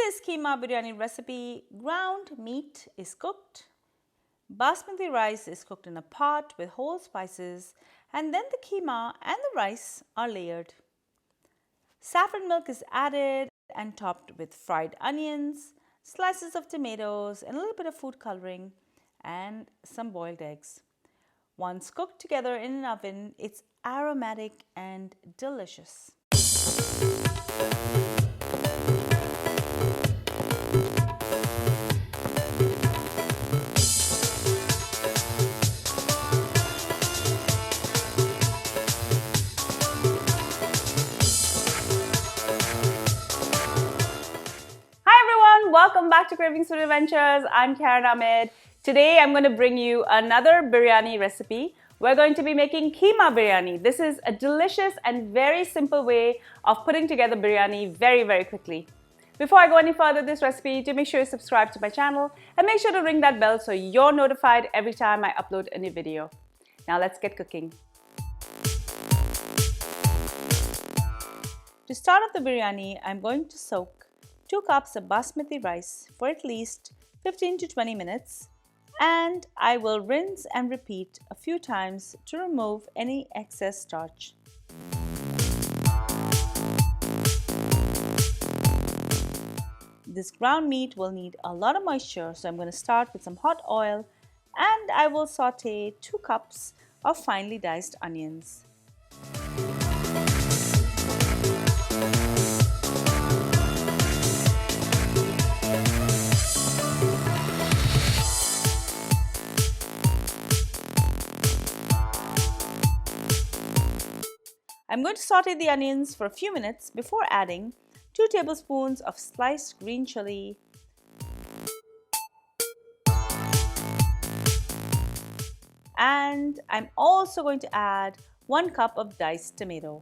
this Kheema Biriyani recipe, ground meat is cooked, Basmati rice is cooked in a pot with whole spices, and then the keema and the rice are layered. Saffron milk is added and topped with fried onions, slices of tomatoes, and a little bit of food coloring, and some boiled eggs. Once cooked together in an oven, it's aromatic and delicious. Welcome back to Cravings Food Adventures. I'm Cardamoms. Today I'm going to bring you another biryani recipe. We're going to be making Kheema Biriyani. This is a delicious and very simple way of putting together biryani very quickly. Before I go any further with this recipe, do make sure you subscribe to my channel and make sure to ring that bell so you're notified every time I upload a new video. Now let's get cooking. To start off the biryani, I'm going to soak 2 cups of basmati rice for at least 15 to 20 minutes, and I will rinse and repeat a few times to remove any excess starch. This ground meat will need a lot of moisture, so I'm going to start with some hot oil, and I will saute 2 cups of finely diced onions. I'm going to saute the onions for a few minutes before adding 2 tablespoons of sliced green chili, and I'm also going to add 1 cup of diced tomato.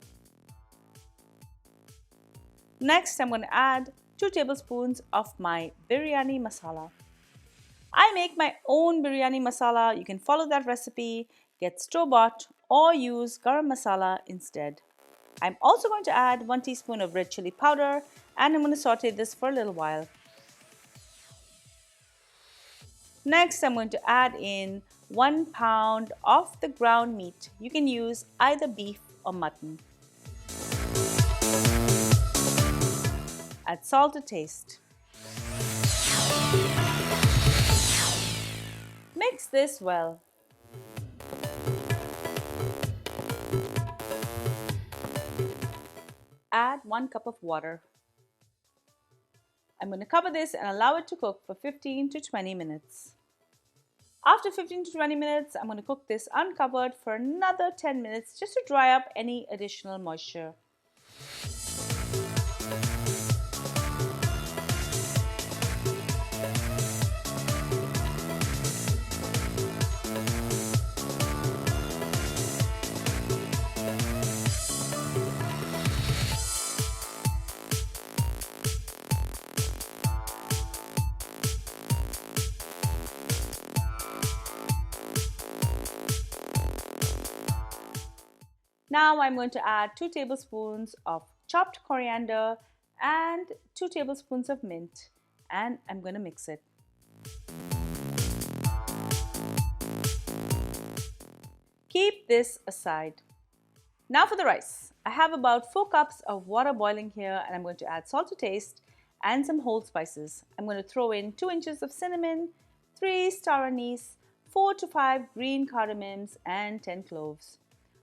Next, I'm going to add 2 tablespoons of my biryani masala. I make my own biryani masala. You can follow that recipe, get store-bought, or use garam masala instead. I'm also going to add 1 teaspoon of red chili powder, and I'm going to saute this for a little while. Next, I'm going to add in 1 pound of the ground meat. You can use either beef or mutton. Add salt to taste. Mix this well. Add 1 cup of water. I'm going to cover this and allow it to cook for 15 to 20 minutes. After 15 to 20 minutes, I'm going to cook this uncovered for another 10 minutes just to dry up any additional moisture. Now I'm going to add 2 tablespoons of chopped coriander and 2 tablespoons of mint, and I'm going to mix it. Keep this aside. Now for the rice. I have about 4 cups of water boiling here, and I'm going to add salt to taste and some whole spices. I'm going to throw in 2 inches of cinnamon, 3 star anise, 4 to 5 green cardamoms, and 10 cloves.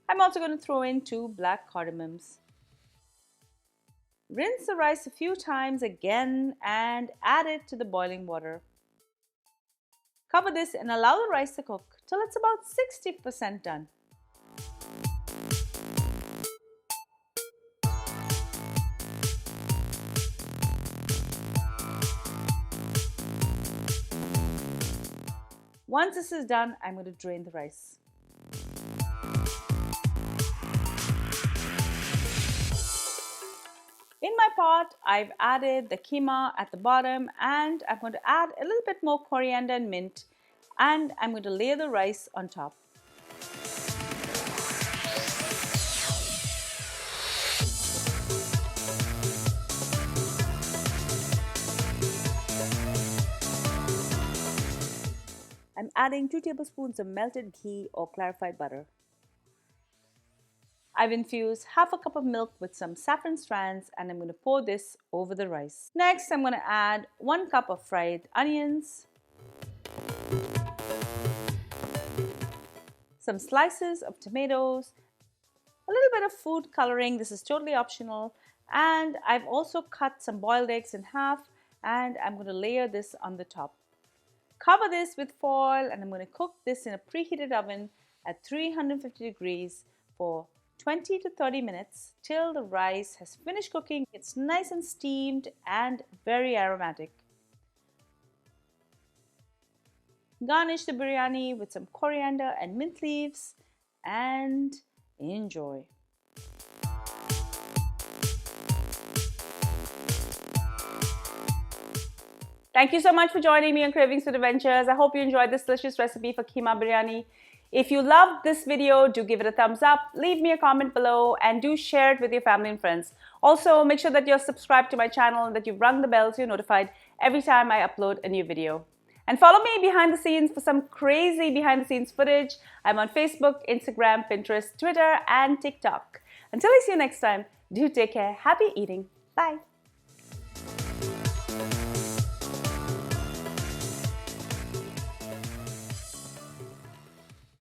I'm also going to throw in 2 black cardamoms. Rinse the rice a few times again and add it to the boiling water. Cover this and allow the rice to cook till it's about 60% done. Once this is done, I'm going to drain the rice. In my pot, I've added the keema at the bottom, and I'm going to add a little bit more coriander and mint, and I'm going to layer the rice on top. adding 2 tablespoons of melted ghee or clarified butter. I've infused half a cup of milk with some saffron strands and I'm going to pour this over the rice. Next, I'm going to add 1 cup of fried onions, some slices of tomatoes, a little bit of food coloring, this is totally optional, and I've also cut some boiled eggs in half and I'm going to layer this on the top. Cover this with foil and I'm going to cook this in a preheated oven at 350 degrees for 20 to 30 minutes till the rice has finished cooking. It's nice and steamed and very aromatic. Garnish the biryani with some coriander and mint leaves and enjoy. Thank you so much for joining me on Cravings with Adventures. I hope you enjoyed this delicious recipe for Kheema Biryani. If you loved this video, do give it a thumbs up, leave me a comment below, and do share it with your family and friends. Also, make sure that you're subscribed to my channel and that you've rung the bell so you're notified every time I upload a new video. And follow me behind the scenes for some crazy behind the scenes footage. I'm on Facebook, Instagram, Pinterest, Twitter, and TikTok. Until I see you next time, do take care. Happy eating. Bye.